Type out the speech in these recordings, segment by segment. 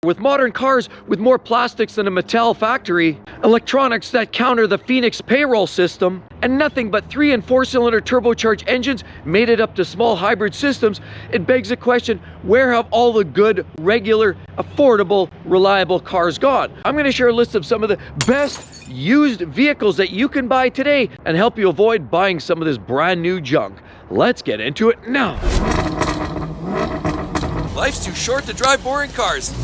With modern cars with more plastics than a Mattel factory, electronics that counter the Phoenix payroll system, and nothing but 3- and 4-cylinder turbocharged engines made it up to small hybrid systems, it begs the question, where have all the good, regular, affordable, reliable cars gone? I'm going to share a list of some of the best used vehicles that you can buy today and help you avoid buying some of this brand new junk. Let's get into it now. Life's too short to drive boring cars.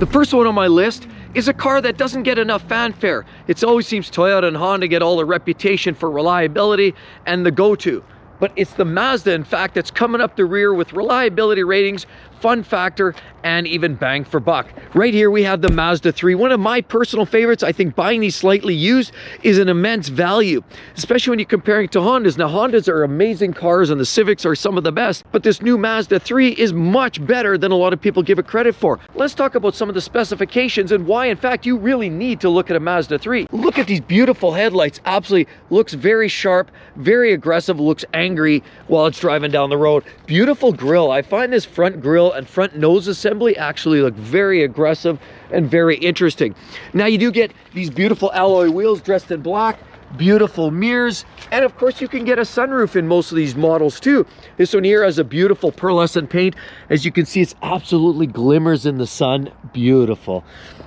The first one on my list is a car that doesn't get enough fanfare. It always seems Toyota and Honda get all the reputation for reliability and the go-to. But it's the Mazda, in fact, that's coming up the rear with reliability ratings, fun factor, and even bang for buck. Right here we have the Mazda 3. One of my personal favorites. I think buying these slightly used is an immense value, especially when you're comparing to Hondas. Now, Hondas are amazing cars and the Civics are some of the best, but this new Mazda 3 is much better than a lot of people give it credit for. Let's talk about some of the specifications and why, in fact, you really need to look at a Mazda 3. Look at these beautiful headlights. Absolutely looks very sharp, very aggressive, looks angry while it's driving down the road. Beautiful grille. I find this front grille and front nose assembly actually look very aggressive and very interesting. Now you do get these beautiful alloy wheels dressed in black, beautiful mirrors, and of course you can get a sunroof in most of these models too. This one here has a beautiful pearlescent paint. As you can see, it's absolutely glimmers in the sun. Beautiful.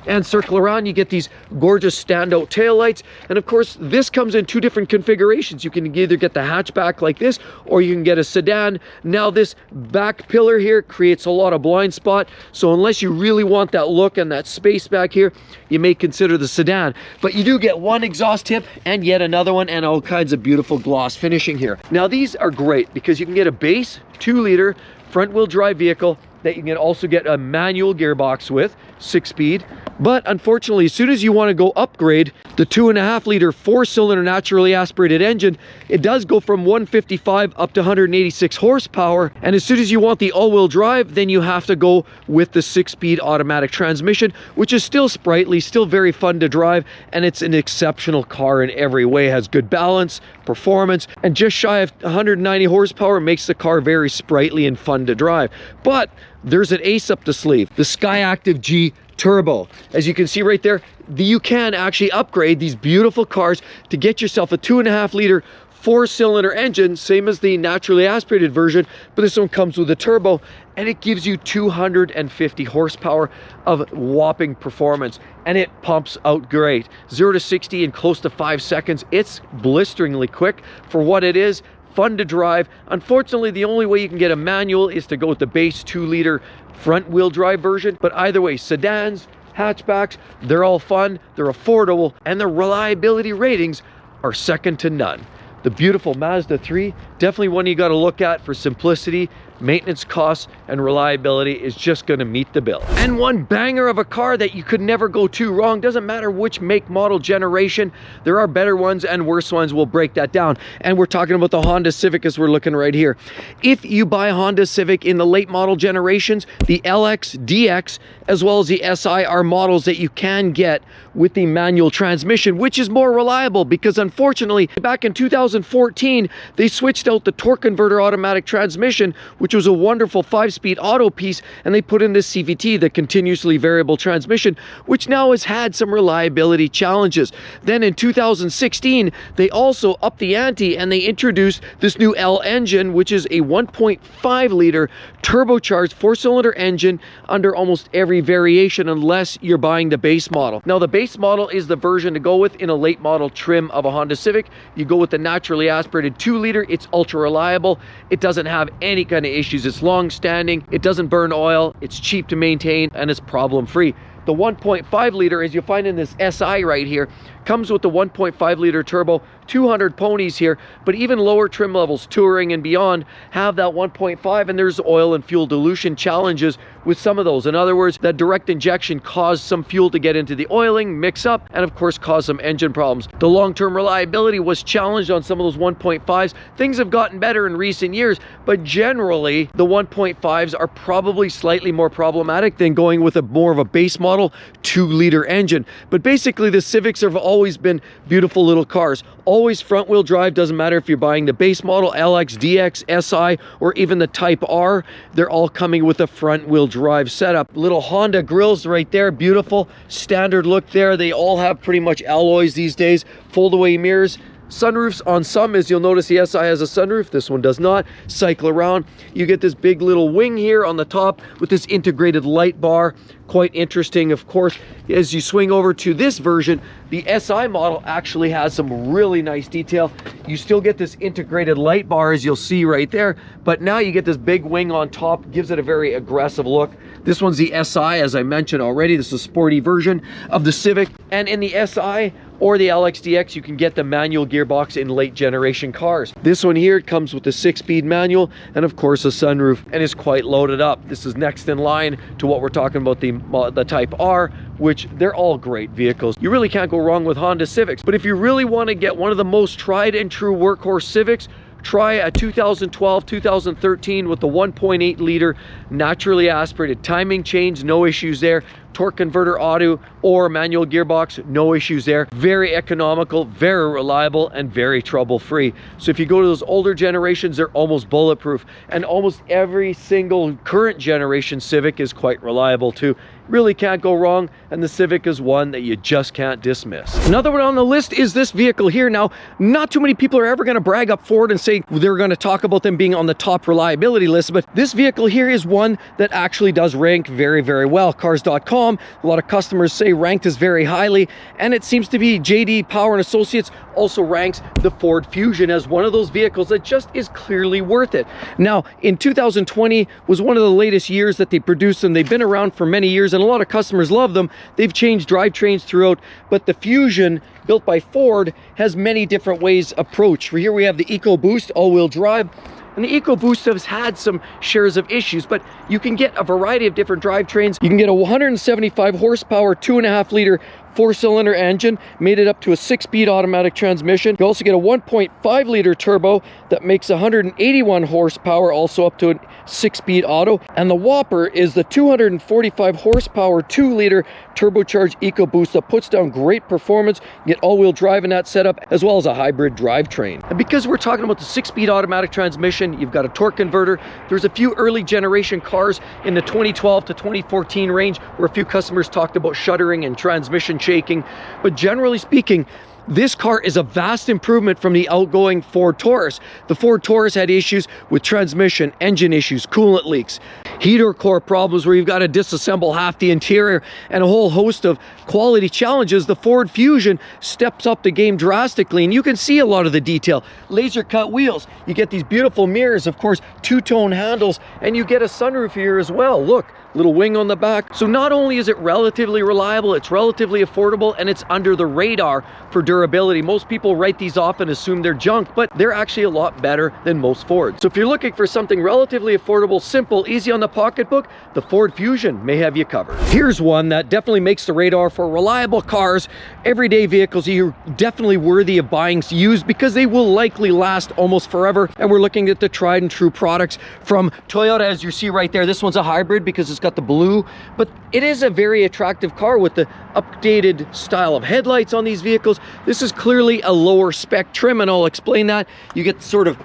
And circle around, you get these gorgeous standout taillights. And of course, this comes in two different configurations. You can either get the hatchback like this, or you can get a sedan. Now this back pillar here creates a lot of blind spot. So unless you really want that look and that space back here, you may consider the sedan. But you do get one exhaust tip and yet another one, and all kinds of beautiful gloss finishing here. Now these are great because you can get a base 2-liter front wheel drive vehicle that you can also get a manual gearbox with, 6-speed. But unfortunately, as soon as you want to go upgrade the 2.5-liter 4-cylinder naturally aspirated engine, it does go from 155 up to 186 horsepower. And as soon as you want the all-wheel drive, then you have to go with the 6-speed automatic transmission, which is still sprightly, still very fun to drive, and it's an exceptional car in every way. It has good balance, performance, and just shy of 190 horsepower makes the car very sprightly and fun to drive. But there's an ace up the sleeve, the Skyactiv G Turbo. As you can see right there, you can actually upgrade these beautiful cars to get yourself a 2.5-liter 4-cylinder engine, same as the naturally aspirated version, but this one comes with a turbo, and it gives you 250 horsepower of whopping performance, and it pumps out great. 0 to 60 in close to 5 seconds. It's blisteringly quick for what it is. Fun to drive. Unfortunately, the only way you can get a manual is to go with the base 2-liter front wheel drive version. But either way, sedans, hatchbacks, they're all fun, they're affordable, and the reliability ratings are second to none. The beautiful Mazda 3, definitely one you got to look at for simplicity, maintenance costs, and reliability is just going to meet the bill. And one banger of a car that you could never go too wrong. Doesn't matter which make, model, generation. There are better ones and worse ones. We'll break that down. And we're talking about the Honda Civic as we're looking right here. If you buy a Honda Civic in the late model generations, the LX, DX, as well as the SI are models that you can get with the manual transmission, which is more reliable because unfortunately, back in 2014, they switched out the torque converter automatic transmission, which was a wonderful 5-speed auto piece, and they put in this CVT, the continuously variable transmission, which now has had some reliability challenges. Then in 2016, they also upped the ante and they introduced this new L engine, which is a 1.5-liter turbocharged 4-cylinder engine under almost every variation unless you're buying the base model. Now the base model is the version to go with in a late model trim of a Honda Civic. You go with the naturally aspirated 2-liter. It's ultra reliable. It doesn't have any kind of issues. It's long standing, it doesn't burn oil, it's cheap to maintain, and it's problem free. The 1.5-liter, as you'll find in this SI right here, comes with the 1.5-liter turbo, 200 ponies here, but even lower trim levels, touring and beyond, have that 1.5, and there's oil and fuel dilution challenges with some of those. In other words, that direct injection caused some fuel to get into the oiling, mix up, and of course cause some engine problems. The long-term reliability was challenged on some of those 1.5s. Things have gotten better in recent years, but generally the 1.5s are probably slightly more problematic than going with a more of a base model 2-liter engine. But basically the Civics have always always been beautiful little cars. Always front wheel drive, doesn't matter if you're buying the base model, LX, DX, SI, or even the Type R, they're all coming with a front wheel drive setup. Little Honda grills right there, beautiful, standard look there. They all have pretty much alloys these days, fold away mirrors. Sunroofs on some, as you'll notice, the SI has a sunroof, this one does not. Cycle around, you get this big little wing here on the top with this integrated light bar. Quite interesting. Of course, as you swing over to this version, the SI model actually has some really nice detail. You still get this integrated light bar, as you'll see right there, but now you get this big wing on top, gives it a very aggressive look. This one's the SI, as I mentioned already. This is a sporty version of the Civic, and in the SI or the LXDX, you can get the manual gearbox in late generation cars. This one here, it comes with a 6-speed manual and of course a sunroof, and is quite loaded up. This is next in line to what we're talking about, the Type R, which they're all great vehicles. You really can't go wrong with Honda Civics. But if you really want to get one of the most tried and true workhorse Civics, try a 2012, 2013 with the 1.8 liter naturally aspirated. Timing chains, no issues there. Torque converter auto or manual gearbox, no issues there. Very economical, very reliable, and very trouble-free. So if you go to those older generations, they're almost bulletproof. And almost every single current generation Civic is quite reliable too. Really can't go wrong, and the Civic is one that you just can't dismiss. Another one on the list is this vehicle here. Now, not too many people are ever going to brag up Ford and say they're going to talk about them being on the top reliability list, but this vehicle here is one that actually does rank very, very well. Cars.com, a lot of customers say ranked as very highly, and it seems to be JD Power and Associates also ranks the Ford Fusion as one of those vehicles that just is clearly worth it. Now, in 2020 was one of the latest years that they produced them. They've been around for many years, and a lot of customers love them. They've changed drivetrains throughout, but the Fusion, built by Ford, has many different ways approach. Here we have the EcoBoost all-wheel drive, and the EcoBoost has had some shares of issues, but you can get a variety of different drivetrains. You can get a 175 horsepower, 2.5 liter 4-cylinder engine, made it up to a 6-speed automatic transmission. You also get a 1.5 liter turbo that makes 181 horsepower, also up to a 6-speed auto. And the Whopper is the 245 horsepower 2 liter turbocharged EcoBoost that puts down great performance. You get all-wheel drive in that setup, as well as a hybrid drivetrain. And because we're talking about the 6-speed automatic transmission, you've got a torque converter. There's a few early generation cars in the 2012 to 2014 range where a few customers talked about shuddering and transmission shaking, but generally speaking, this car is a vast improvement from the outgoing Ford Taurus. The Ford Taurus had issues with transmission, engine issues, coolant leaks, heater core problems where you've got to disassemble half the interior, and a whole host of quality challenges. The Ford Fusion steps up the game drastically, and you can see a lot of the detail. Laser cut wheels, you get these beautiful mirrors, of course, two-tone handles, and you get a sunroof here as well. Look, little wing on the back. So not only is it relatively reliable, it's relatively affordable, and it's under the radar for durability. Most people write these off and assume they're junk, but they're actually a lot better than most Fords. So if you're looking for something relatively affordable, simple, easy on the pocketbook, the Ford Fusion may have you covered. Here's one that definitely makes the radar for reliable cars, everyday vehicles. You're definitely worthy of buying used because they will likely last almost forever. And we're looking at the tried and true products from Toyota, as you see right there. This one's a hybrid because it's got the blue, but it is a very attractive car with the updated style of headlights on these vehicles. This is clearly a lower spec trim, and I'll explain that. You get sort of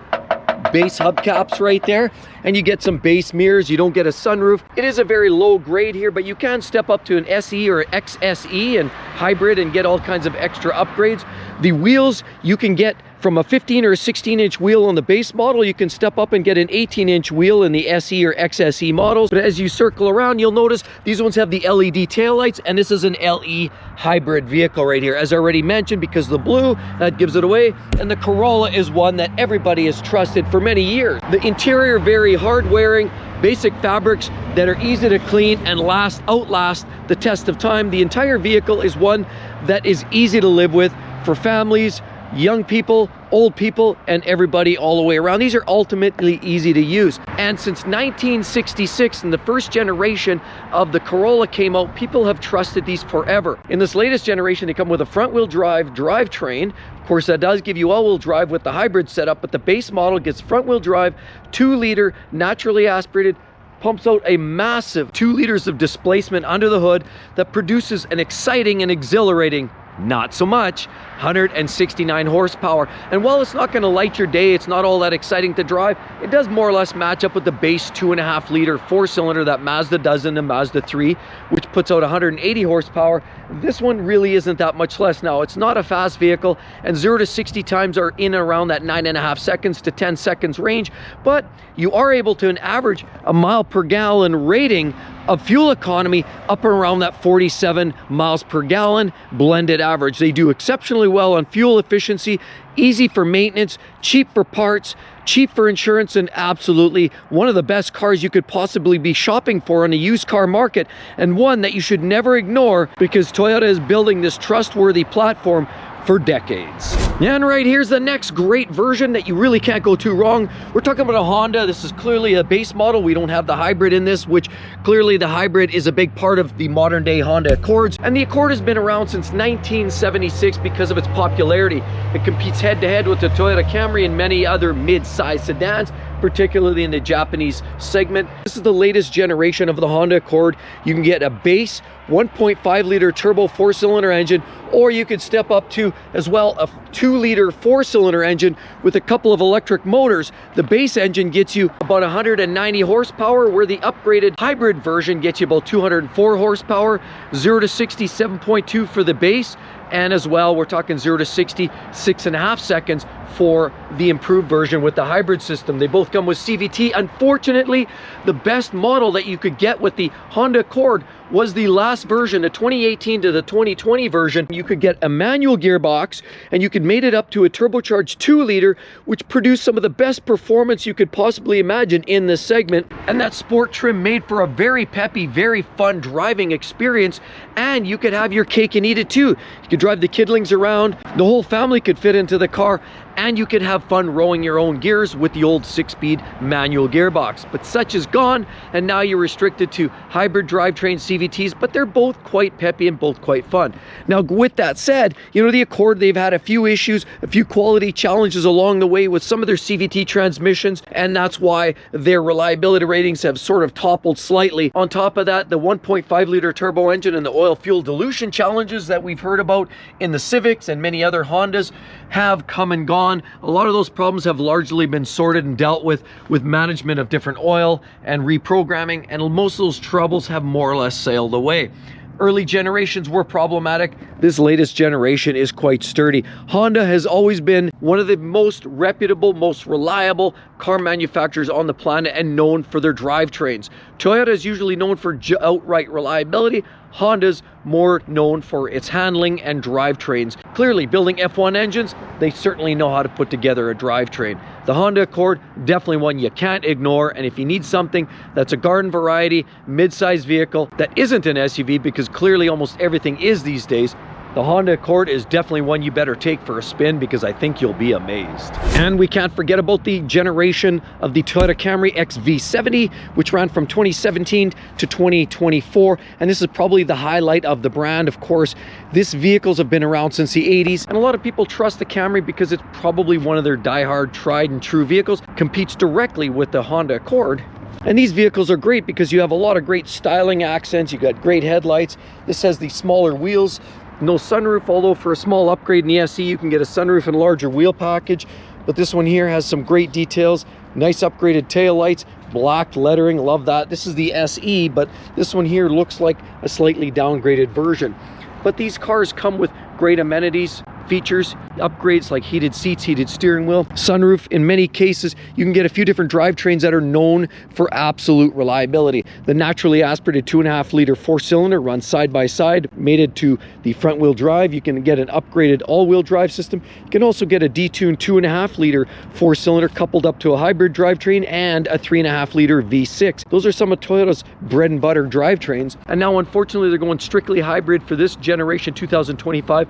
base hubcaps right there, and you get some base mirrors. You don't get a sunroof. It is a very low grade here, but you can step up to an SE or XSE and hybrid and get all kinds of extra upgrades. The wheels, you can get from a 15 or a 16-inch wheel on the base model, you can step up and get an 18-inch wheel in the SE or XSE models. But as you circle around, you'll notice these ones have the LED taillights, and this is an LE hybrid vehicle right here. As I already mentioned, because the blue, that gives it away, and the Corolla is one that everybody has trusted for many years. The interior, very hard-wearing, basic fabrics that are easy to clean and outlast the test of time. The entire vehicle is one that is easy to live with for families, young people, old people, and everybody all the way around. These are ultimately easy to use. And since 1966, and the first generation of the Corolla came out, people have trusted these forever. In this latest generation, they come with a front-wheel drive drivetrain. Of course, that does give you all-wheel drive with the hybrid setup, but the base model gets front-wheel drive, 2-liter, naturally aspirated, pumps out a massive 2 liters of displacement under the hood that produces an exciting and exhilarating Not so much. 169 horsepower. And while it's not going to light your day, it's not all that exciting to drive, it does more or less match up with the base 2.5 liter 4-cylinder that Mazda does in the Mazda 3, which puts out 180 horsepower. This one really isn't that much less. Now, it's not a fast vehicle, and 0 to 60 times are in and around that 9.5 seconds to 10 seconds range, but you are able to average a mile per gallon rating of fuel economy up around that 47 miles per gallon blended average. They do exceptionally well on fuel efficiency, easy for maintenance, cheap for parts, cheap for insurance, and absolutely one of the best cars you could possibly be shopping for on a used car market, and one that you should never ignore because Toyota is building this trustworthy platform for decades. And right here's the next great version that you really can't go too wrong. We're talking about a Honda. This is clearly a base model. We don't have the hybrid in this, which clearly the hybrid is a big part of the modern day Honda Accords. And the Accord has been around since 1976 because of its popularity. It competes head to head with the Toyota Camry and many other mid-size sedans, particularly in the Japanese segment. This is the latest generation of the Honda Accord. You can get a base 1.5 liter turbo 4-cylinder engine, or you could step up to as well a 2 liter 4-cylinder engine with a couple of electric motors. The base engine gets you about 190 horsepower, where the upgraded hybrid version gets you about 204 horsepower, 0 to 60 7.2 for the base, and as well we're talking 0 to 60 6.5 seconds for the improved version with the hybrid system. They both come with CVT. Unfortunately, the best model that you could get with the Honda Accord was the last version, the 2018 to the 2020 version. You could get a manual gearbox, and you could mate it up to a turbocharged 2 liter, which produced some of the best performance you could possibly imagine in this segment. And that sport trim made for a very peppy, very fun driving experience, and you could have your cake and eat it too. You could drive the kidlings around, the whole family could fit into the car, and you could have fun rowing your own gears with the old 6-speed manual gearbox. But such is gone, and now you're restricted to hybrid drivetrain CVTs, but they're both quite peppy and both quite fun. Now, with that said, you know, the Accord, they've had a few issues, a few quality challenges along the way with some of their CVT transmissions, and that's why their reliability ratings have sort of toppled slightly. On top of that, the 1.5 liter turbo engine and the oil fuel dilution challenges that we've heard about in the Civics and many other Hondas have come and gone. A lot of those problems have largely been sorted and dealt with management of different oil and reprogramming, and most of those troubles have more or less sailed away. Early generations were problematic. This latest generation is quite sturdy. Honda has always been one of the most reputable, most reliable car manufacturers on the planet, and known for their drivetrains. Toyota is usually known for outright reliability. Honda's more known for its handling and drivetrains. Clearly, building F1 engines, they certainly know how to put together a drivetrain. The Honda Accord, definitely one you can't ignore, and if you need something that's a garden variety, mid-size vehicle that isn't an SUV, because clearly almost everything is these days, the Honda Accord is definitely one you better take for a spin, because I think you'll be amazed. And we can't forget about the generation of the Toyota Camry XV70, which ran from 2017 to 2024. And this is probably the highlight of the brand. Of course, these vehicles have been around since the 80s. And a lot of people trust the Camry because it's probably one of their die-hard, tried and true vehicles. Competes directly with the Honda Accord. And these vehicles are great because you have a lot of great styling accents. You got great headlights. This has the smaller wheels. No sunroof, although for a small upgrade in the SE you can get a sunroof and a larger wheel package. But this one here has some great details. Nice upgraded tail lights, black lettering, love that. This is the SE, but this one here looks like a slightly downgraded version. But these cars come with great amenities, features, upgrades like heated seats, heated steering wheel, sunroof. In many cases, you can get a few different drivetrains that are known for absolute reliability. The naturally aspirated 2.5 liter 4-cylinder runs side by side, mated to the front wheel drive. You can get an upgraded all-wheel drive system. You can also get a detuned 2.5 liter 4-cylinder coupled up to a hybrid drivetrain and a 3.5 liter V6. Those are some of Toyota's bread and butter drivetrains. And now, unfortunately, they're going strictly hybrid for this generation 2025.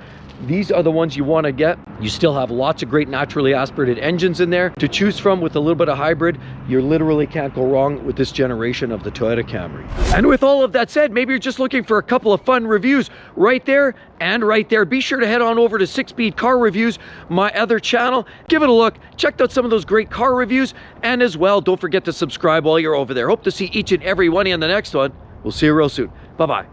These are the ones you want to get. You still have lots of great naturally aspirated engines in there to choose from. With a little bit of hybrid, you literally can't go wrong with this generation of the Toyota Camry. And with all of that said, maybe you're just looking for a couple of fun reviews right there and right there. Be sure to head on over to 6Speed Car Reviews, my other channel. Give it a look. Check out some of those great car reviews. And as well, don't forget to subscribe while you're over there. Hope to see each and every one of you on the next one. We'll see you real soon. Bye-bye.